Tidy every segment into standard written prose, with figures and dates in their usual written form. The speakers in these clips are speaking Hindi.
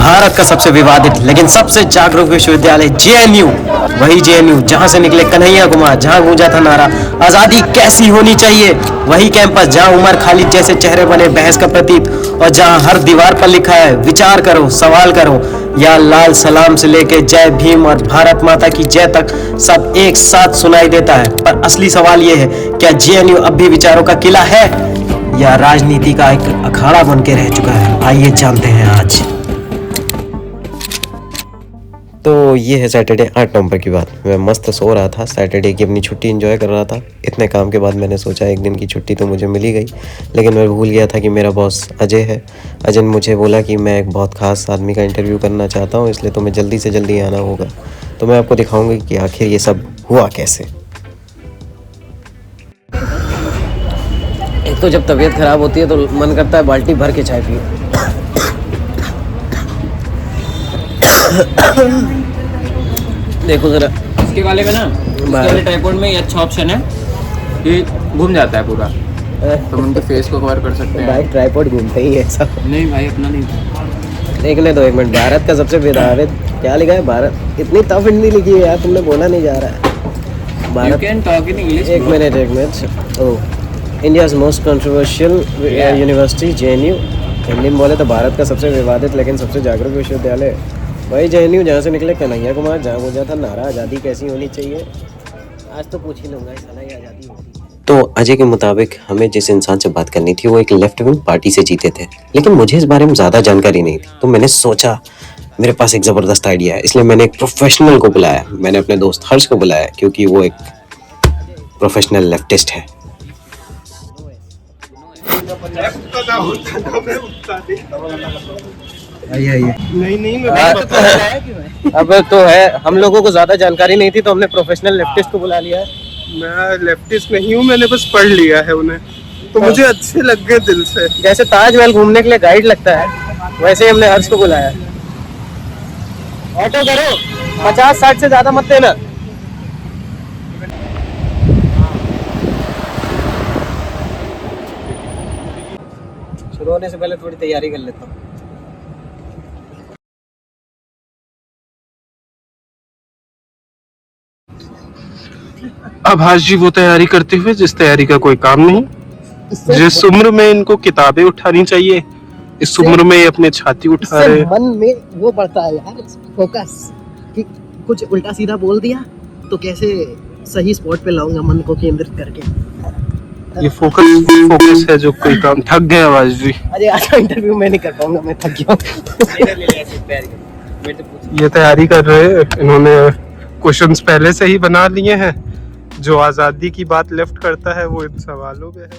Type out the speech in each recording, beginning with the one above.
भारत का सबसे विवादित लेकिन सबसे जागरूक विश्वविद्यालय जेएनयू, वही जेएनयू जहां से निकले कन्हैया कुमार, जहां गूंजा था नारा आजादी कैसी होनी चाहिए, वही कैंपस जहां उमर खालिद जैसे चेहरे बने बहस का प्रतीक, और जहां हर दीवार पर लिखा है विचार करो, सवाल करो, या लाल सलाम से लेके जय भीम और भारत माता की जय तक सब एक साथ सुनाई देता है। पर असली सवाल ये है, क्या जेएनयू अब भी विचारों का किला है या राजनीति का एक अखाड़ा बन के रह चुका है? आइए जानते हैं आज। तो ये है सैटरडे 8 नवंबर की बात। मैं मस्त सो रहा था, सैटरडे की अपनी छुट्टी एंजॉय कर रहा था। इतने काम के बाद मैंने सोचा एक दिन की छुट्टी तो मुझे मिल ही गई, लेकिन मैं भूल गया था कि मेरा बॉस अजय है। अजय ने मुझे बोला कि मैं एक बहुत ख़ास आदमी का इंटरव्यू करना चाहता हूँ, इसलिए तुम्हें जल्दी से जल्दी आना होगा। तो मैं आपको दिखाऊंगी कि आखिर ये सब हुआ कैसे। एक तो जब तबीयत ख़राब होती है तो मन करता है बाल्टी भर के चाय पियो। देखो जरा इसके वाले में ना, इसके वाले ट्राइपॉड में ये अच्छा ऑप्शन है कि घूम जाता है पूरा, तो हम उनके फेस को कवर कर सकते हैं। भाई ट्राइपॉड घूमते ही है सब। नहीं भाई, अपना नहीं। देखने दो एक मिनट। भारत का सबसे विवादित, क्या लिखा है? भारत, इतनी टफ हिंदी लिखी है यार, तुमने बोला नहीं जा रहा है। Bharat can talk in English. एक minute. Oh, India's most controversial university JNU. Hindi में बोले तो भारत का सबसे विवादित लेकिन सबसे जागरूक विश्वविद्यालय वही जेएनयू जहाँ से निकले कन्हैया कुमार, जहाँ गूंजा था नारा आज़ादी कैसी होनी चाहिए। आज तो पूछ ही लूँगा, साला ये आज़ादी होती है। तो अजय के मुताबिक हमें जिस इंसान से बात करनी थी वो एक लेफ्ट विंग पार्टी से जीते थे, लेकिन मुझे इस बारे में ज़्यादा जानकारी नहीं थी। तो मैंने सोचा मेरे पास एक ज़बरदस्त आइडिया है, इसलिए मैंने एक प्रोफेशनल को बुलाया। मैंने अपने दोस्त हर्ष को बुलाया क्योंकि वो एक प्रोफेशनल लेफ्टिस्ट है। नहीं मैं अब तो है, हम लोगों को ज्यादा जानकारी नहीं थी तो हमने प्रोफेशनल लेफ्टिस्ट को बुला लिया है। मैं लेफ्टिस्ट नहीं हूँ, मैंने बस पढ़ लिया है उन्हें, तो मुझे अच्छे लग गए दिल से। जैसे ताजमहल घूमने के लिए गाइड लगता है, वैसे ही हमने हर्ष को बुलाया। ऑटो करो, 50-60 से ज्यादा मत देना। शुरू होने से पहले थोड़ी तैयारी कर लेता हूँ। आभास जी वो तैयारी करते हुए जिस तैयारी का कोई काम नहीं, जिस उम्र में इनको किताबें उठानी चाहिए, इस उम्र में ये अपने छाती उठा रहे। मन में वो बढ़ता है यार, फोकस, कि कुछ उल्टा सीधा बोल दिया तो कैसे सही स्पॉट पे लाऊंगा मन को केंद्रित करके। ये फोकस है जो कोई काम। थक गए आवाज जी। अरे आज का इंटरव्यू मैं नहीं कर पाऊंगा, मैं थक गया हूँ। ये तैयारी कर रहे हैं, इन्होंने क्वेश्चंस पहले से ही बना लिए हैं। जो आजादी की बात लेफ्ट करता है वो इन सवालों में है।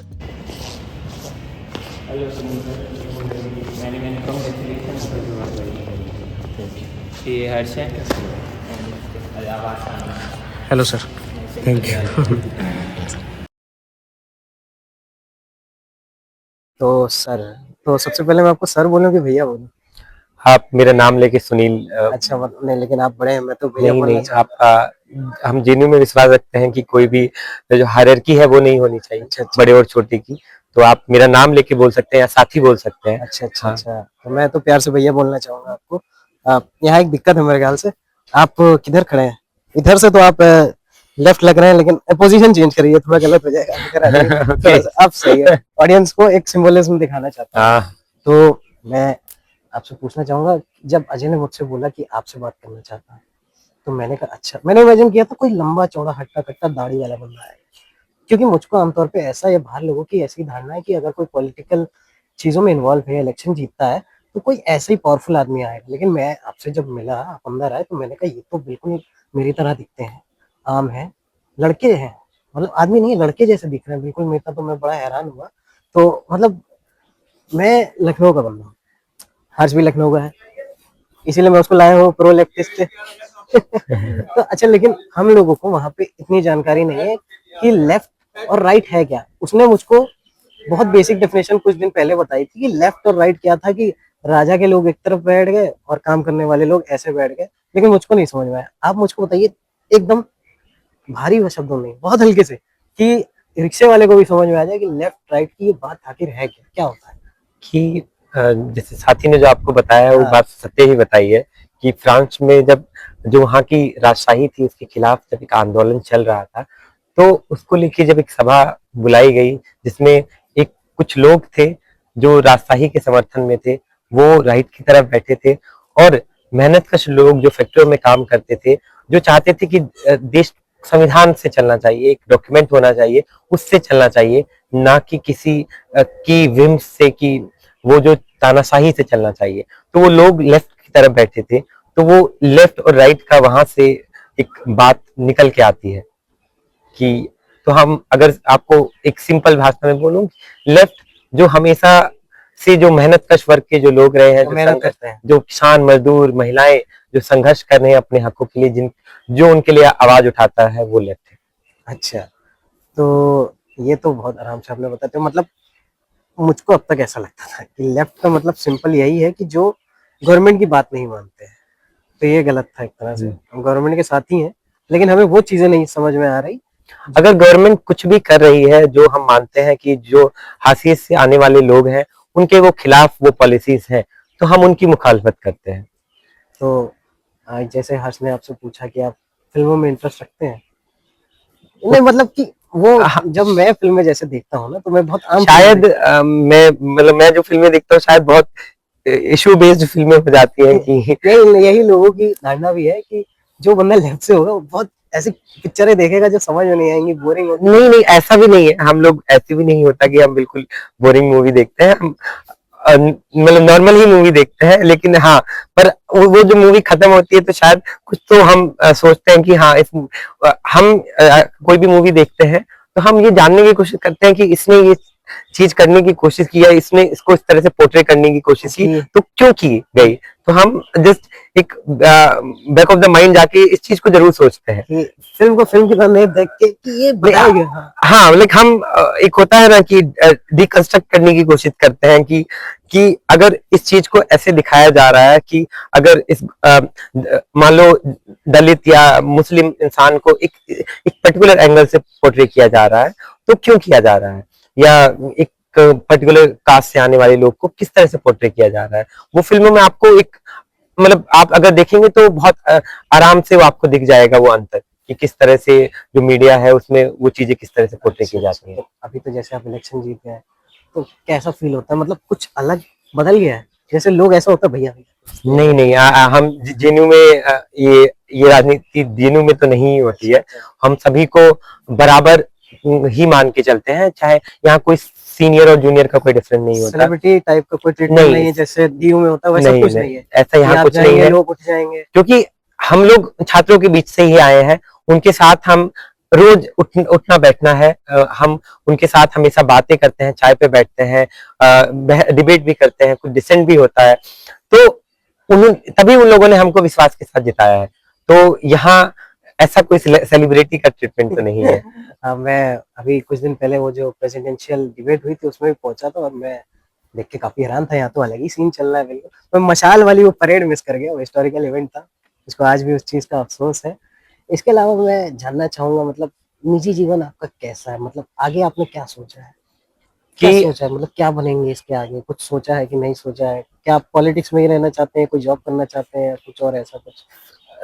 ये हर्ष है। Hello sir, thank you. तो सर, तो सबसे पहले मैं आपको सर बोलूं कि भैया बोलूं? आप मेरा नाम लेके सुनील। अच्छा नहीं, लेकिन आप बड़े हैं, मैं तो भैया बोलना नहीं, चाहता आप हम जेन्यू में विश्वास रखते हैं कि कोई भी जो हायरार्की है वो नहीं होनी चाहिए। अच्छा। बड़े और छोटे की। तो आप मेरा नाम लेके बोल सकते हैं या साथी बोल सकते हैं। अच्छा। अच्छा, तो मैं तो प्यार से भैया बोलना चाहूंगा आपको। यहाँ एक दिक्कत है मेरे ख्याल से, आप किधर खड़े हैं? इधर से तो आप लेफ्ट लग रहे हैं, लेकिन पोजीशन चेंज करिए, थोड़ा गलत हो जाएगा। तो आप सही है। ऑडियंस को एक सिंबोलिज्म दिखाना चाहता हूँ। तो मैं आपसे पूछना चाहूंगा, जब अजय ने मुझसे बोला कि आपसे बात करना चाहता है, तो मैंने कहा अच्छा, मैंने इमेजिन किया था कोई लंबा चौड़ा हट्टा कट्टा दाढ़ी वाला बंदा है, क्योंकि मुझको आमतौर पे ऐसा या बाहर लोगों की ऐसी धारणा है कि अगर कोई पॉलिटिकल चीजों में इन्वॉल्व है, इलेक्शन जीतता है, तो कोई ऐसे ही पावरफुल आदमी आएगा। लेकिन मैं आपसे जब मिला, आप अंदर आए, तो मैंने कहा ये तो बिल्कुल मेरी तरह दिखते हैं, आम है, लड़के हैं, मतलब आदमी नहीं है, लड़के जैसे दिख रहे हैं बिल्कुल मेरे। तो मैं बड़ा हैरान हुआ। तो मतलब मैं लखनऊ का बंदा हूँ, हर्ष भी लखनऊ का है, इसीलिए मैं उसको लाया हूँ प्रो लेफ्टिस्ट। तो अच्छा, लेकिन हम लोगों को वहां पे इतनी जानकारी नहीं है कि लेफ्ट और राइट है क्या। उसने मुझको बहुत बेसिक डेफिनेशन कुछ दिन पहले बताई थी कि लेफ्ट और राइट क्या था, कि राजा के लोग एक तरफ बैठ गए और काम करने वाले लोग ऐसे बैठ गए, लेकिन मुझको नहीं समझ में आया। आप मुझको बताइए एकदम भारी शब्दों में, बहुत हल्के से, कि रिक्शे वाले को भी समझ में आ जाए कि लेफ्ट राइट की ये बात आखिर है क्या, क्या होता है? कि जैसे साथी ने जो आपको बताया है वो हाँ। बात सत्य ही बताई है कि फ्रांस में जब जो वहाँ की राजशाही थी उसके खिलाफ जब एक आंदोलन चल रहा था, तो उसको लेके जब एक सभा बुलाई गई जिसमें एक कुछ लोग थे जो राजशाही के समर्थन में थे, वो राइट की तरफ बैठे थे, और मेहनतकश लोग जो फैक्ट्रियों में काम करते थे, जो चाहते थे कि देश संविधान से चलना चाहिए, एक डॉक्यूमेंट होना चाहिए, उससे चलना चाहिए, ना कि किसी की विम से, कि वो जो तानाशाही से चलना चाहिए। तो वो लोग लेफ्ट की तरफ बैठे थे, तो वो लेफ्ट और राइट का वहां से एक बात निकल के आती है कि, तो हम अगर आपको एक सिंपल भाषा में बोलूं, लेफ्ट जो हमेशा से जो मेहनतकश वर्ग के जो लोग रहे हैं, वो मेहनत करते हैं। जो किसान, मजदूर, महिलाएं जो संघर्ष कर रहे हैं अपने हकों के लिए, जिन जो उनके लिए आवाज उठाता है, वो लेफ्ट है। अच्छा, तो ये तो बहुत आराम से आपने बताते हो। मतलब मुझको अब तक ऐसा लगता था कि लेफ्ट का मतलब सिंपल यही है कि जो गवर्नमेंट की बात नहीं मानते हैं। तो ये गलत था एक तरह से। हम गवर्नमेंट के साथ ही हैं, लेकिन हमें वो चीजें नहीं समझ में आ रही। अगर गवर्नमेंट कुछ भी कर रही है जो हम मानते हैं कि जो हाशिए से आने वाले लोग हैं उनके वो खिलाफ वो पॉलिसीज हैं, तो हम उनकी मुखालफत करते हैं। तो जैसे हर्ष ने आपसे पूछा कि आप फिल्मों में इंटरेस्ट रखते हैं, नहीं मतलब कि वो जब मैं फिल्में जैसे देखता हूँ ना, तो मैं बहुत आम शायद मैं जो फिल्में देखता हूँ शायद बहुत इशू बेस्ड फिल्में हो जाती हैं कि यही लोगों की धारणा भी है कि जो बंदा लेफ्ट से होगा वो बहुत ऐसी पिक्चरें देखेगा जो समझ में नहीं आएंगी, बोरिंग होगी। नहीं, ऐसा भी नहीं है। हम लोग ऐसे भी नहीं होता कि हम बिल्कुल बोरिंग मूवी देखते हैं। हम मतलब नॉर्मल ही मूवी देखते हैं, लेकिन हाँ, पर वो जो मूवी खत्म होती है तो शायद कुछ तो हम सोचते हैं कि हाँ, हम कोई भी मूवी देखते हैं तो हम ये जानने की कोशिश करते हैं कि इसने ये चीज करने की कोशिश की है, इसने इसको इस तरह से पोर्ट्रे करने की कोशिश की, तो क्यों की गई। तो हम जस्ट एक बैक ऑफ द माइंड जाके इस चीज को जरूर सोचते हैं कि फिल्म को फिल्म की तरह नहीं देख के कि ये बताया गया। हाँ, लाइक हम एक होता है ना कि डिकंस्ट्रक्ट करने की कोशिश करते हैं कि अगर इस चीज को ऐसे दिखाया जा रहा है कि अगर इस मान लो दलित या मुस्लिम इंसान को एक पर्टिकुलर एंगल से पोर्ट्रे किया जा रहा है, तो क्यों किया जा रहा है, या एक पर्टिकुलर कास्ट से आने वाले लोग को किस तरह से पोर्ट्रे किया जा रहा है। वो फिल्मों में आपको एक मतलब आप अगर देखेंगे तो बहुत आराम से वो आपको दिख जाएगा वो अंतर कि किस तरह से जो मीडिया है उसमें वो चीजें किस तरह से पोर्ट्रे की जाती हैं। अभी तो जैसे आप इलेक्शन जीते हैं तो कैसा फील होता है, मतलब कुछ अलग बदल गया है, जैसे लोग ऐसा होता है भैया नहीं, हम जेएनयू में ये राजनीति जेएनयू में तो नहीं होती है। हम सभी को बराबर ही मान के चलते हैं, चाहे यहाँ कोई सीनियर और जूनियर का कोई डिफरेंस नहीं होता। सेलिब्रिटी टाइप का कोई ट्रीटमेंट नहीं है जैसे डीयू में होता है, वैसा कुछ नहीं है। ऐसा यहाँ कुछ नहीं है, लोग उठ जाएंगे, क्योंकि हम लोग छात्रों के बीच से ही आए हैं। उनके साथ हम रोज उठना बैठना है, हम उनके साथ हमेशा बातें करते हैं, चाय पे बैठते हैं, डिबेट भी करते हैं, कुछ डिसेंट भी होता है। तो तभी उन लोगों ने हमको विश्वास के साथ जिताया है। तो यहाँ ऐसा कोई सेलिब्रिटी का ट्रीटमेंट तो नहीं है। मैं अभी कुछ दिन पहले वो जो प्रेसिडेंशियल डिबेट हुई थी उसमें भी पहुंचा था, और मैं देख के काफी हैरान था। यहाँ तो अलग ही सीन चल रहा है बिल्कुल। मैं मशाल वाली वो परेड मिस कर गया, वो हिस्टोरिकल इवेंट था, इसको आज भी उस चीज का अफसोस है। इसके अलावा मैं जानना चाहूंगा, मतलब निजी जीवन आपका कैसा है, मतलब आगे आपने क्या सोचा है, क्या सोचा है, मतलब क्या बनेंगे इसके आगे, कुछ सोचा है कि नहीं सोचा है? क्या आप पॉलिटिक्स में ही रहना चाहते हैं, कोई जॉब करना चाहते हैं, या कुछ और ऐसा कुछ?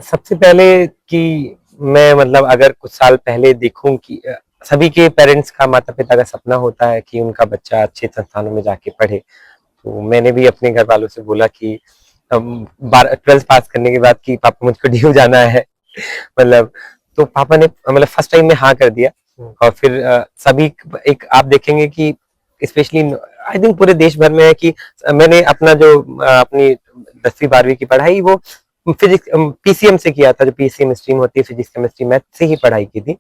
सबसे पहले कि मैं मतलब अगर कुछ साल पहले देखूं कि सभी के पेरेंट्स का, माता पिता का सपना होता है कि उनका बच्चा अच्छे संस्थानों में जाके पढ़े। तो मैंने भी अपने घर वालों से बोला कि 12th पास करने के बाद कि पापा मुझको डीयू जाना है मतलब, तो पापा ने मतलब फर्स्ट टाइम में हाँ कर दिया। और फिर सभी एक आप देखेंगे कि स्पेशली आई थिंक पूरे देश भर में है कि मैंने अपना जो अपनी 10वीं 12वीं की पढ़ाई वो फिजिक्स पीसीएम से किया था, जो पीसीएम स्ट्रीम होती है, फिजिक्स केमिस्ट्री मैथ से ही पढ़ाई की थी।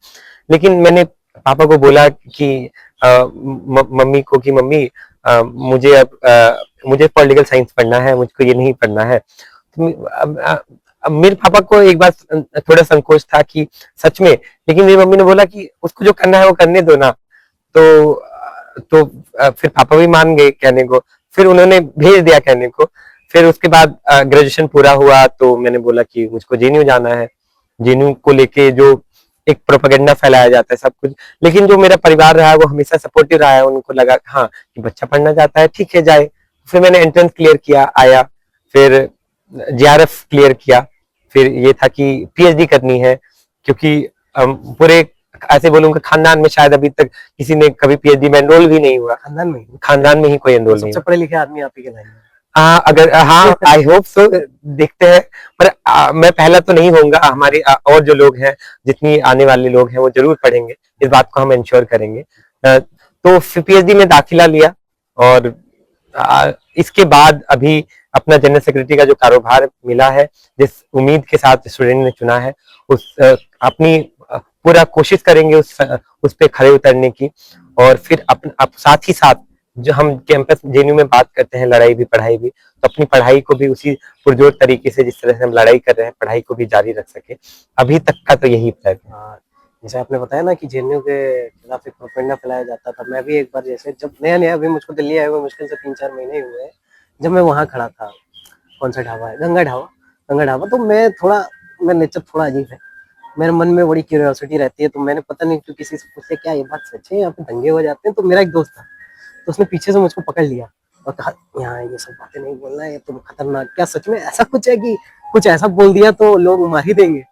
लेकिन मैंने पापा को बोला कि मम्मी को कि मम्मी मुझे मुझे पॉलिटिकल साइंस पढ़ना है, मुझको ये नहीं पढ़ना है। तो अब मेरे पापा को एक बार थोड़ा संकोच था कि सच में, लेकिन मेरी मम्मी ने बोला कि उसको जो करना है वो करने दो ना। तो फिर पापा भी मान गए कहने को, फिर उन्होंने भेज दिया कहने को। फिर उसके बाद ग्रेजुएशन पूरा हुआ तो मैंने बोला कि मुझको जेएनयू जाना है। जेएनयू को लेके जो एक प्रोपेगेंडा फैलाया जाता है सब कुछ, लेकिन जो मेरा परिवार रहा है वो हमेशा सपोर्टिव रहा है। उनको लगा हाँ कि बच्चा पढ़ना चाहता है, ठीक है जाए। फिर मैंने एंट्रेंस क्लियर किया, आया, फिर जीआरएफ क्लियर किया, फिर ये था कि पीएचडी करनी है, क्योंकि पूरे ऐसे बोलूंगा खानदान में शायद अभी तक किसी ने कभी पीएचडी में एनरोल भी नहीं हुआ, खानदान में ही कोई एनरोल नहीं सबसे हुआ। पढ़े लिखे आदमी आप ही के लाइन में। अगर हाँ, आई होप सो, देखते हैं, पर मैं पहला तो नहीं होऊंगा, हमारे और जो लोग हैं, जितनी आने वाले लोग हैं वो जरूर पढ़ेंगे, इस बात को हम इंश्योर करेंगे। तो फिर पीएचडी में दाखिला लिया, और इसके बाद अभी अपना जनरल सेक्रेटरी का जो कारोबार मिला है, जिस उम्मीद के साथ स्टूडेंट ने चुना है, उस अपनी पूरा कोशिश करेंगे उस पे खड़े उतरने की। और फिर साथ ही साथ जो हम कैंपस जेएनयू में बात करते हैं लड़ाई भी पढ़ाई भी, तो अपनी पढ़ाई को भी उसी पुरजोर तरीके से, जिस तरह से हम लड़ाई कर रहे हैं, पढ़ाई को भी जारी रख सके। अभी तक का तो यही प्लान है। जैसे आपने बताया ना कि जेएनयू के खिलाफ एक प्रोपेगेंडा फैलाया जाता था, मैं भी एक बार जैसे जब नया अभी मुझको दिल्ली आए हुए मुश्किल से 3-4 महीने हुए हैं, जब मैं वहाँ खड़ा था, कौन सा ढाबा है, गंगा ढाबा, तो मेरा नेचर थोड़ा अजीब है, मेरे मन में बड़ी क्यूरियोसिटी रहती है, तो मैंने पता नहीं क्यों किसी से पूछा क्या ये बात सच है, यहाँ पे दंगे हो जाते हैं। तो मेरा एक दोस्त था, तो उसने पीछे से मुझको पकड़ लिया और कहा यहाँ ये सब बातें नहीं बोलना है, ये तो खतरनाक, क्या सच में ऐसा कुछ है कि कुछ ऐसा बोल दिया तो लोग मार ही देंगे?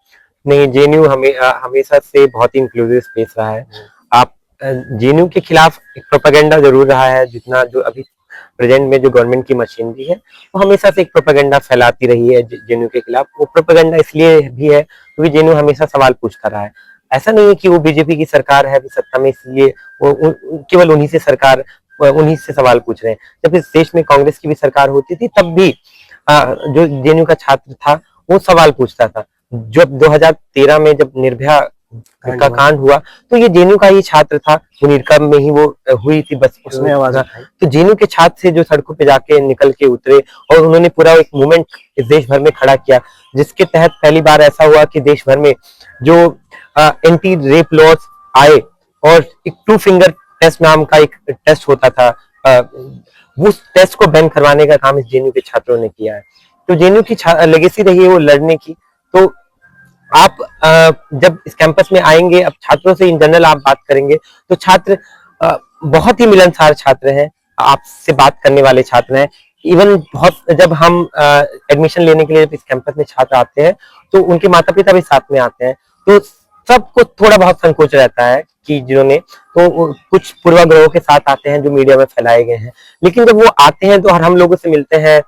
नहीं, जेएनयू हमेशा से बहुत ही इंक्लूसिव स्पेस रहा है। आप जेएनयू के खिलाफ एक प्रोपेगेंडा जरूर रहा है, जितना जो अभी प्रेजेंट में जो गवर्नमेंट की मशीनरी है वो हमेशा से एक प्रोपेगेंडा फैलाती रही है जेएनयू के खिलाफ। वो प्रोपेगेंडा इसलिए भी है क्योंकि जेएनयू हमेशा सवाल पूछता रहा है। ऐसा नहीं है कि वो बीजेपी की सरकार है अभी सत्ता में इसलिए वो केवल उन्हीं से सवाल पूछ रहे हैं। जब इस देश में कांग्रेस की भी सरकार होती थी तब भी जो जेएनयू का छात्र था वो सवाल पूछता था। जब 2013 में जब निर्भया का कांड हुआ तो ये जेएनयू का ही छात्र था, मुनीरका में ही वो हुई थी, बस उसने आवाज उठाई। तो जेएनयू के छात्र से जो सड़कों पे जाके निकल के उतरे और उन्होंने पूरा एक मूवमेंट इस देश भर में खड़ा किया, जिसके तहत पहली बार ऐसा हुआ कि देश भर में जो एंटी रेप लॉज आए और एक 2 फिंगर टेस्ट नाम का एक टेस्ट होता था, उस टेस्ट को बैन करवाने का काम इस जेएनयू के छात्रों ने किया है। तो जेएनयू की लेगेसी रही है वो लड़ने की। तो आप जब इस कैंपस में आएंगे, अब छात्रों से इन जनरल आप बात करेंगे तो छात्र बहुत ही मिलनसार छात्र हैं, आपसे बात करने वाले छात्र हैं। इवन बहुत जब हम एडमिशन लेने के लिए इस कैंपस में छात्र आते हैं तो उनके माता पिता भी साथ में आते हैं, तो सबको थोड़ा बहुत संकोच रहता है कि जिन्होंने तो कुछ पूर्वाग्रहों के साथ आते हैं जो मीडिया में फैलाए गए हैं, लेकिन जब वो आते हैं तो हम लोगों से मिलते हैं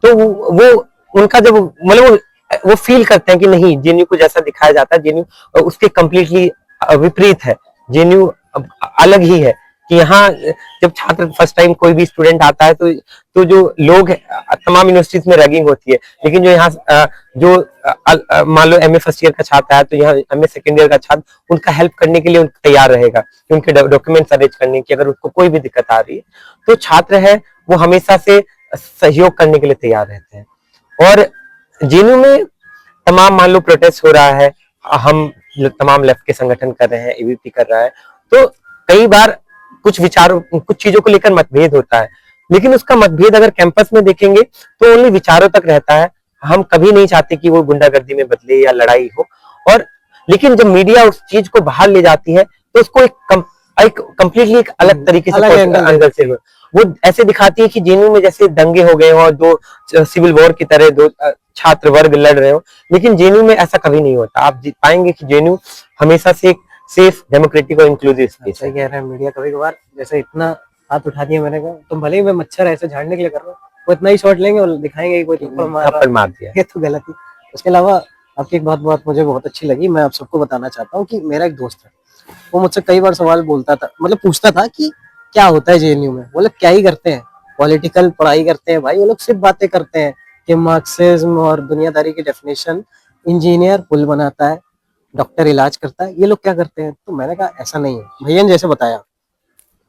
तो वो उनका जब मतलब वो फील करते हैं कि नहीं, जेएनयू को जैसा दिखाया जाता है जेएनयू उसके कंप्लीटली विपरीत है, जेएनयू अलग ही है। कि यहाँ जब छात्र फर्स्ट टाइम कोई भी स्टूडेंट आता है तो जो लोग तमाम यूनिवर्सिटीज में रैगिंग होती है, लेकिन जो यहाँ जो मान लो एमए फर्स्ट ईयर का छात्र है तो यहाँ एमए सेकेंड ईयर का छात्र उनका हेल्प करने के लिए उनका तैयार रहेगा, उनके डॉक्यूमेंट्स अरेंज करने की, अगर उसको कोई भी दिक्कत आ रही है तो छात्र है वो हमेशा से सहयोग करने के लिए तैयार रहते हैं। और जेएनयू में तमाम मान लो प्रोटेस्ट हो रहा है, हम तमाम लेफ्ट के संगठन कर रहे हैं, एबीपी कर रहा है, तो कई बार कुछ चीजों को लेकर मतभेद होता है, लेकिन उसका मतभेद अगर कैंपस में देखेंगे तो ओनली विचारों तक रहता है। हम कभी नहीं चाहते कि वो गुंडागर्दी में बदले या लड़ाई हो, और लेकिन जब मीडिया उस चीज को बाहर ले जाती है तो उसको एक कंप्लीटली एक अलग तरीके से एंगल से वो ऐसे दिखाती है कि जेएनयू में जैसे दंगे हो गए हो और दो सिविल वॉर की तरह दो छात्र वर्ग लड़ रहे हो, लेकिन जेएनयू में ऐसा कभी नहीं होता। आप पाएंगे कि जेएनयू हमेशा से सेफ, डेमोक्रेटिक और इंक्लूसिव स्पेस है। कह रहे हैं मीडिया कभी कभार जैसे इतना हाथ उठा दिया, मैंने कहा तुम भले ही मैं मच्छर ऐसे झाड़ने के लिए कर रहा हूँ, वो इतना ही शॉट लेंगे और दिखाएंगे कि कोई थप्पड़ मार दिया, ये तो गलत ही। उसके अलावा आपकी एक बात मुझे बहुत अच्छी लगी, मैं आप सबको बताना चाहता हूँ कि मेरा एक दोस्त है, वो मुझसे कई बार सवाल बोलता था, मतलब पूछता था कि क्या होता है जेएनयू में, वो लोग क्या ही करते हैं, पॉलिटिकल पढ़ाई करते हैं भाई, वो लोग सिर्फ बातें करते हैं कि मार्क्सिज्म और दुनियादारी की डेफिनेशन, इंजीनियर पुल बनाता है, डॉक्टर इलाज करता है, ये लोग क्या करते हैं? तो मैंने कहा ऐसा नहीं है भैया ने जैसे बताया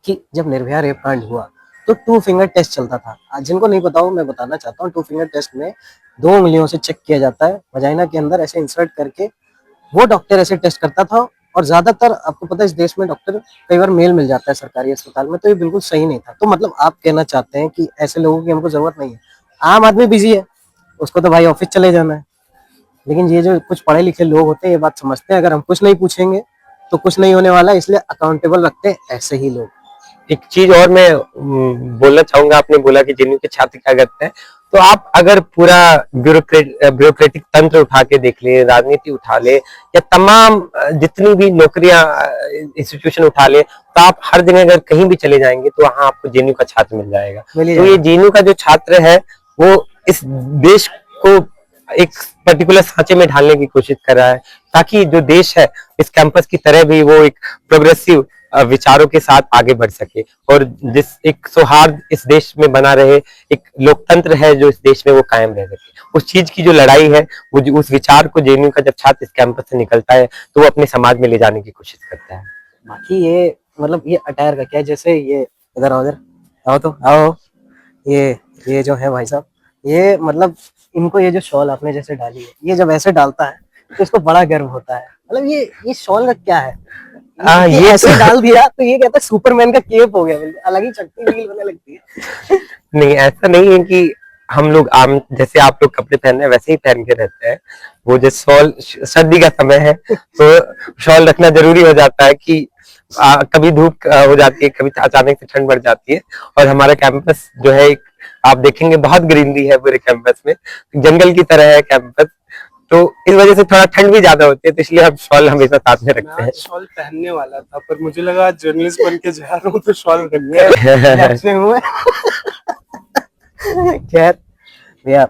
कि जब निर्भया रेप कांड हुआ तो 2 फिंगर टेस्ट चलता था। आज जिनको नहीं पता हो मैं बताना चाहता हूँ, 2 फिंगर टेस्ट में 2 उंगलियों से चेक किया जाता है वजाइना के अंदर, ऐसे इंसर्ट करके वो डॉक्टर ऐसे टेस्ट करता था। और ज्यादातर आपको पता है इस देश में डॉक्टर कई बार मेल मिल जाता है सरकारी अस्पताल में, तो ये बिल्कुल सही नहीं था। तो मतलब आप कहना चाहते हैं कि ऐसे लोगों की हमको जरूरत नहीं है, आम आदमी बिजी है, उसको तो भाई ऑफिस चले जाना है, लेकिन ये जो कुछ पढ़े लिखे लोग होते हैं ये बात समझते हैं, अगर हम कुछ नहीं पूछेंगे तो कुछ नहीं होने वाला है, इसलिए अकाउंटेबल रखते हैं ऐसे ही लोग। एक चीज और मैं बोलना चाहूंगा, आपने बोला कि जेएनयू के छात्र क्या करते हैं, तो आप अगर पूरा ब्यूरोक्रेटिक तंत्र उठा के देख ले, राजनीति उठा ले, या तमाम जितनी भी नौकरियां इंस्टीट्यूशन उठा ले, तो आप हर जगह अगर कहीं भी चले जाएंगे तो वहां आपको जेएनयू का छात्र मिल जाएगा। तो ये जेएनयू का जो छात्र है वो इस देश को एक पर्टिकुलर सांचे में ढालने की कोशिश कर रहा है, ताकि जो देश है इस कैंपस की तरह भी वो एक प्रोग्रेसिव विचारों के साथ आगे बढ़ सके, और जिस एक सौहार्द इस देश में बना रहे, एक लोकतंत्र है जो इस देश में वो कायम रह सके, उस चीज की जो लड़ाई है, वो उस विचार को जेएनयू का जब छात्र इस कैंपस से निकलता है तो वो अपने समाज में ले जाने की कोशिश करता है। बाकी ये मतलब ये अटायर का क्या है, जैसे ये इधर आओ, इधर आओ, तो आओ, ये जो है भाई साहब, ये मतलब इनको ये जो शॉल आपने जैसे डाली है, ये जब ऐसे डालता है तो इसको बड़ा गर्व होता है। मतलब ये शॉल का क्या है? ये ऐसे डाल दिया तो ये कहता है सुपरमैन का केप हो गया, बिल्कुल अलग ही शक्ति फील होने लगती है। नहीं, ऐसा नहीं है कि हम लोग आम जैसे आप लोग कपड़े पहन रहे हैं वैसे ही पहन के रहते हैं। वो जो शॉल, सर्दी का समय है तो शॉल रखना जरूरी हो जाता है कि कभी धूप हो जाती है, कभी अचानक से ठंड बढ़ जाती है, और हमारा कैंपस जो है एक आप देखेंगे बहुत ग्रीनरी है पूरे कैंपस में, जंगल की तरह है कैंपस, तो इस वजह से थोड़ा ठंड भी ज्यादा होती है, तो इसलिए हम शॉल हमेशा साथ में रखते हैं। शॉल पहनने वाला था पर मुझे लगा जर्नलिस्ट बन के जा रहा हूँ तो शॉल रख लिया। खैर भैया,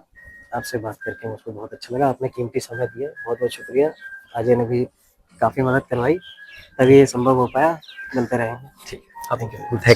आपसे बात करके मुझको बहुत अच्छा लगा, आपने कीमती समय दिया, बहुत बहुत शुक्रिया। अजय ने भी काफी मदद करवाई, तभी ये संभव हो पाया। मिलते रहेंगे। ठीक, थैंक यू।